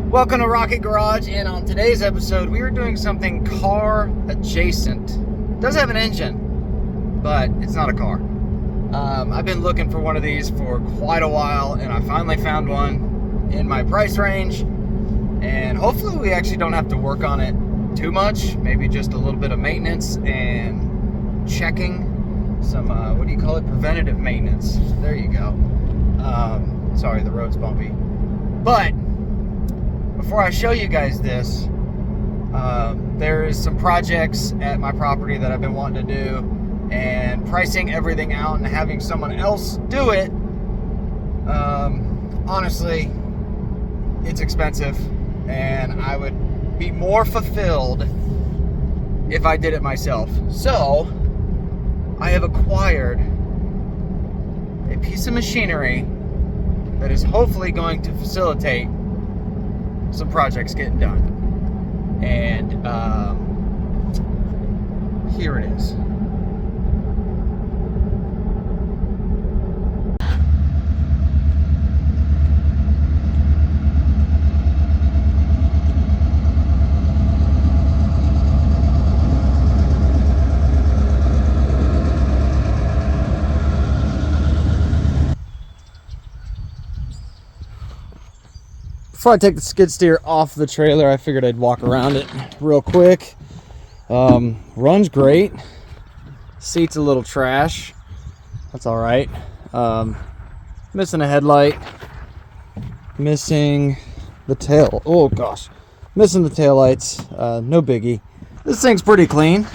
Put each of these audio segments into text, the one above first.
Welcome to Rockit Garage, and on today's episode we are doing something car adjacent. It does have an engine, but it's not a car. I've been looking for one of these for quite a while, and I finally found one in my price range, and hopefully we actually don't have to work on it too much, maybe just a little bit of maintenance and checking some, what do you call it, preventative maintenance. There you go. Sorry, the road's bumpy. But before I show you guys this, there is some projects at my property that I've been wanting to do, and pricing everything out and having someone else do it, honestly, it's expensive, and I would be more fulfilled if I did it myself. So I have acquired a piece of machinery that is hopefully going to facilitate some projects getting done. And here it is. Before I take the skid steer off the trailer, I figured I'd walk around it real quick. Runs great. Seat's a little trash. That's all right. Missing a headlight. Missing the tail. Oh gosh. Missing the taillights. No biggie. This thing's pretty clean.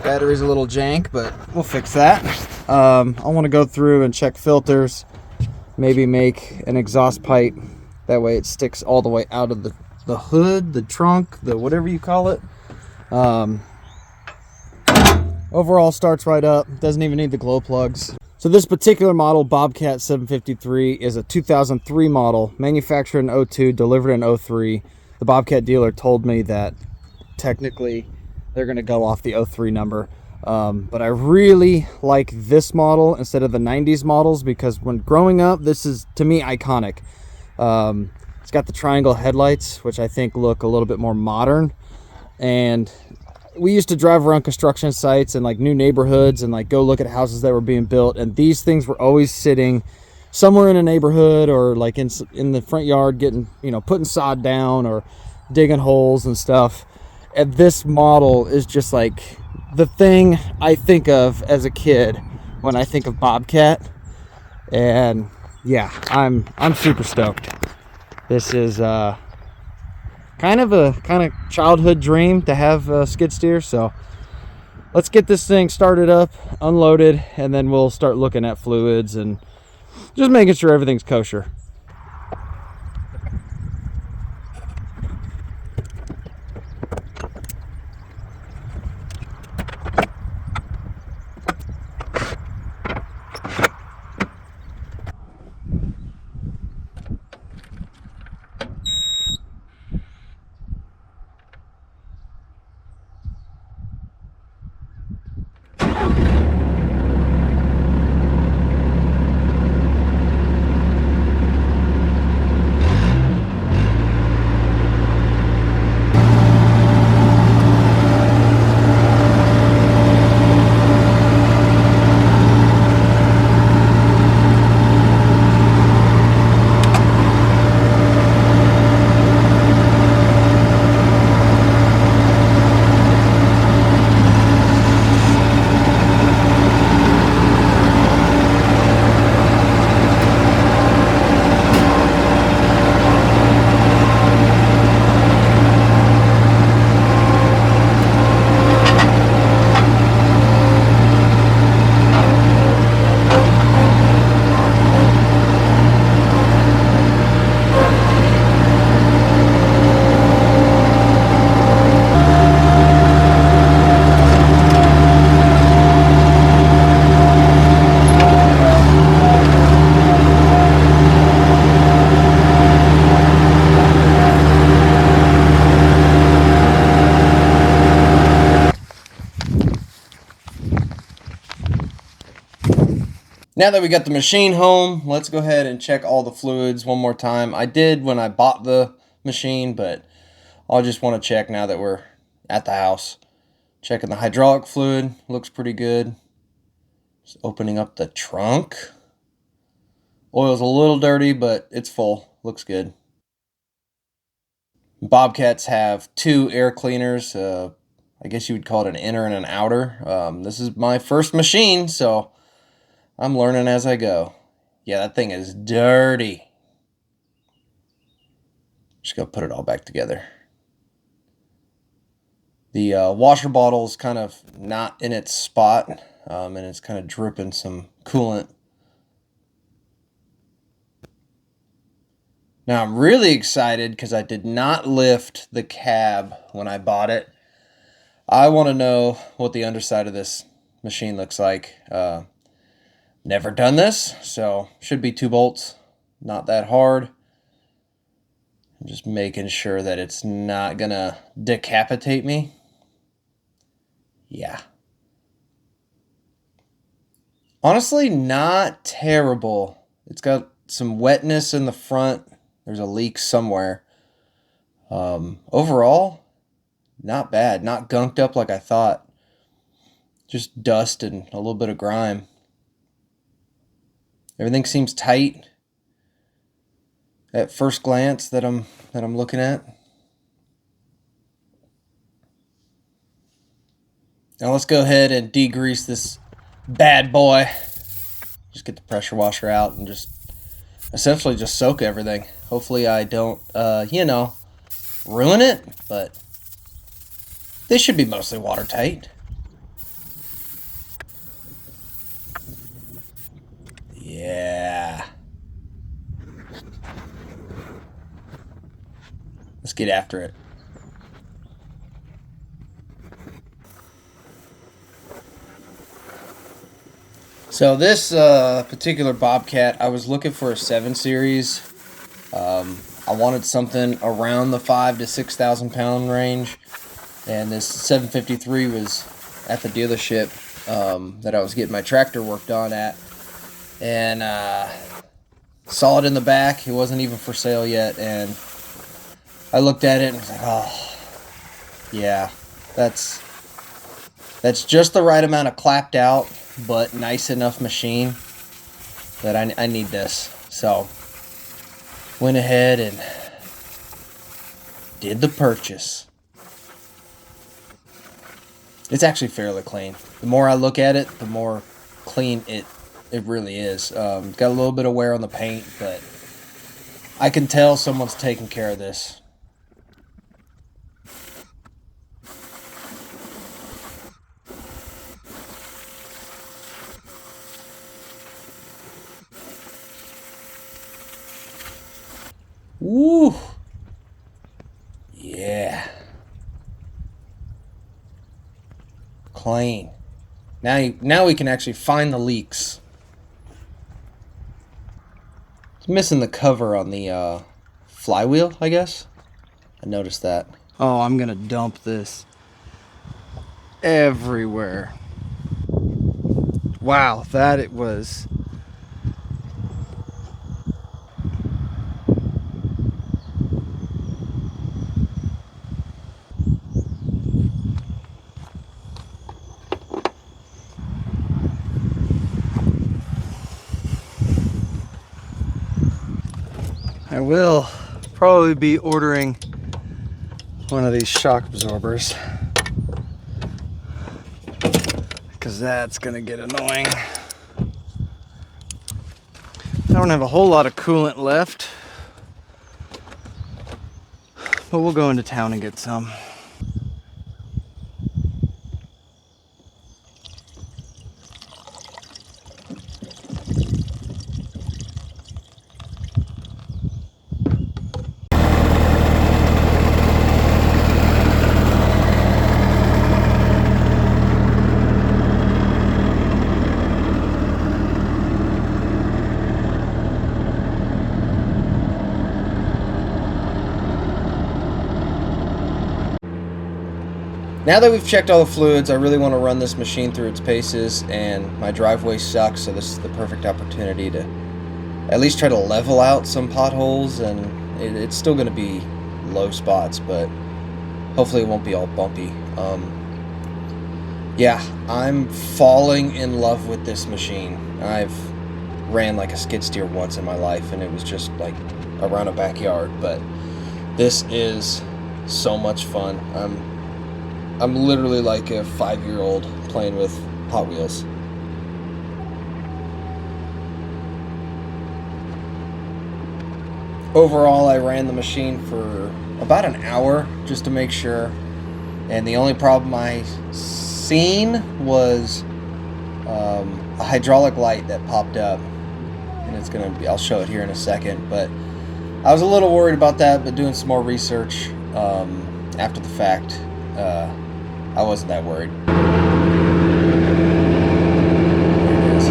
Battery's a little jank, but we'll fix that. I want to go through and check filters. Maybe make an exhaust pipe. That way it sticks all the way out of the hood, the trunk, the whatever you call it. Overall starts right up. Doesn't even need the glow plugs. So this particular model, Bobcat 753, is a 2003 model, manufactured in 02, delivered in 03. The Bobcat dealer told me that technically they're going to go off the 03 number. But I really like this model instead of the 90s models, because when growing up, this is, to me, iconic. It's got the triangle headlights, which I think look a little bit more modern. And we used to drive around construction sites and like new neighborhoods and like go look at houses that were being built, and these things were always sitting somewhere in a neighborhood or like in the front yard getting, putting sod down or digging holes and stuff. And this model is just like the thing I think of as a kid when I think of Bobcat. And yeah, I'm super stoked. This is kind of childhood dream to have a skid steer. So let's get this thing started up, unloaded, and then we'll start looking at fluids and just making sure everything's kosher. Now that we got the machine home, let's go ahead and check all the fluids one more time. I did when I bought the machine, but I'll just want to check now that we're at the house. Checking the hydraulic fluid, looks pretty good. Just opening up the trunk. Oil's a little dirty, but it's full. Looks good. Bobcats have 2 air cleaners. I guess you would call it an inner and an outer. This is my first machine, so I'm learning as I go. Yeah, that thing is dirty. Just gonna put it all back together. The washer bottle is kind of not in its spot, and it's kind of dripping some coolant. Now I'm really excited because I did not lift the cab when I bought it. I want to know what the underside of this machine looks like. Never done this, so should be 2 bolts. Not that hard. I'm just making sure that it's not gonna decapitate me. Yeah. Honestly, not terrible. It's got some wetness in the front. There's a leak somewhere. Overall, not bad. Not gunked up like I thought. Just dust and a little bit of grime. Everything seems tight at first glance that I'm looking at. Now let's go ahead and degrease this bad boy. Just get the pressure washer out and just essentially just soak everything. Hopefully I don't, ruin it, but they should be mostly watertight. Yeah. Let's get after it. So this particular Bobcat, I was looking for a 7 Series. I wanted something around the 5,000 to 6,000 pound range, and this 753 was at the dealership that I was getting my tractor worked on at, and saw it in the back. It wasn't even for sale yet, and I looked at it and was like, oh, yeah, that's just the right amount of clapped out, but nice enough machine that I need this. So went ahead and did the purchase. It's actually fairly clean. The more I look at it, the more clean it really is. Got a little bit of wear on the paint, but I can tell someone's taking care of this. Woo! Yeah. Clean. Now we can actually find the leaks. It's missing the cover on the flywheel, I guess. I noticed that. Oh, I'm gonna dump this everywhere. Wow, that it was. I will probably be ordering one of these shock absorbers, because that's gonna get annoying. I don't have a whole lot of coolant left, but we'll go into town and get some. Now that we've checked all the fluids, I really want to run this machine through its paces, and my driveway sucks, so this is the perfect opportunity to at least try to level out some potholes, and it's still going to be low spots, but hopefully it won't be all bumpy. Yeah, I'm falling in love with this machine. I've ran like a skid steer once in my life, and it was just like around a backyard, but this is so much fun. I'm literally like a 5-year-old playing with Hot Wheels. Overall, I ran the machine for about an hour just to make sure, and the only problem I seen was a hydraulic light that popped up, and it's gonna be, I'll show it here in a second, but I was a little worried about that, but doing some more research after the fact, I wasn't that worried. There it is.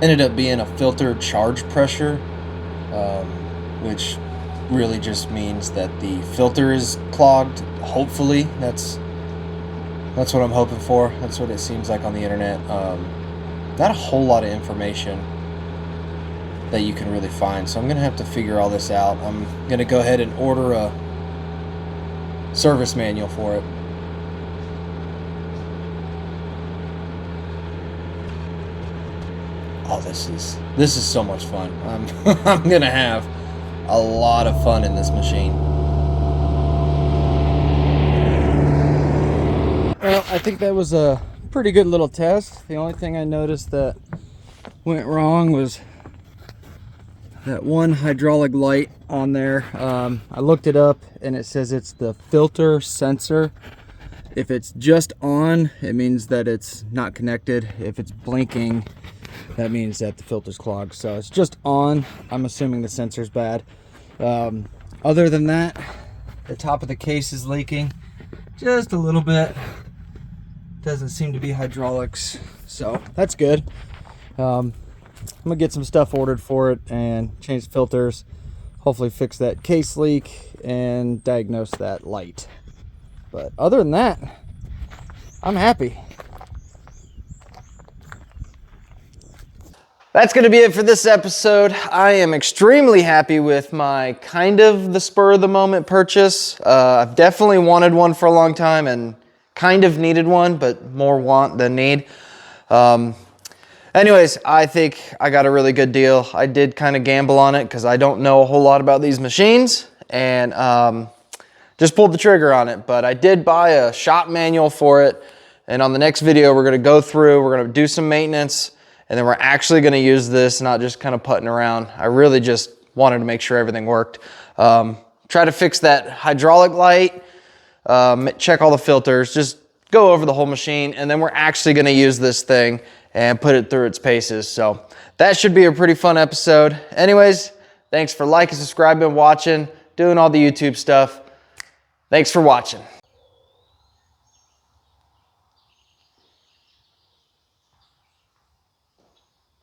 Ended up being a filter charge pressure, which really just means that the filter is clogged. Hopefully, that's what I'm hoping for. That's what it seems like on the internet. Not a whole lot of information that you can really find, so I'm gonna have to figure all this out. I'm gonna go ahead and order a service manual for it. Oh, this is so much fun. I'm gonna have a lot of fun in this machine. Well, I think that was a pretty good little test. The only thing I noticed that went wrong was that one hydraulic light on there. I looked it up and it says it's the filter sensor. If it's just on, it means that it's not connected. If it's blinking, that means that the filter's clogged. So it's just on. I'm assuming the sensor's bad. Other than that, the top of the case is leaking just a little bit. Doesn't seem to be hydraulics, so that's good. I'm gonna get some stuff ordered for it and change the filters, hopefully fix that case leak and diagnose that light. But other than that, I'm happy. That's going to be it for this episode. I am extremely happy with my kind of the spur of the moment purchase. I've definitely wanted one for a long time and kind of needed one, but more want than need. Anyways, I think I got a really good deal. I did kind of gamble on it because I don't know a whole lot about these machines, and just pulled the trigger on it. But I did buy a shop manual for it, and on the next video we're going to go through, we're going to do some maintenance, and then we're actually going to use this, not just kind of putting around. I really just wanted to make sure everything worked. Try to fix that hydraulic light, check all the filters, just go over the whole machine, and then we're actually going to use this thing and put it through its paces. So that should be a pretty fun episode. Anyways, thanks for liking, subscribing, watching, doing all the YouTube stuff. Thanks for watching.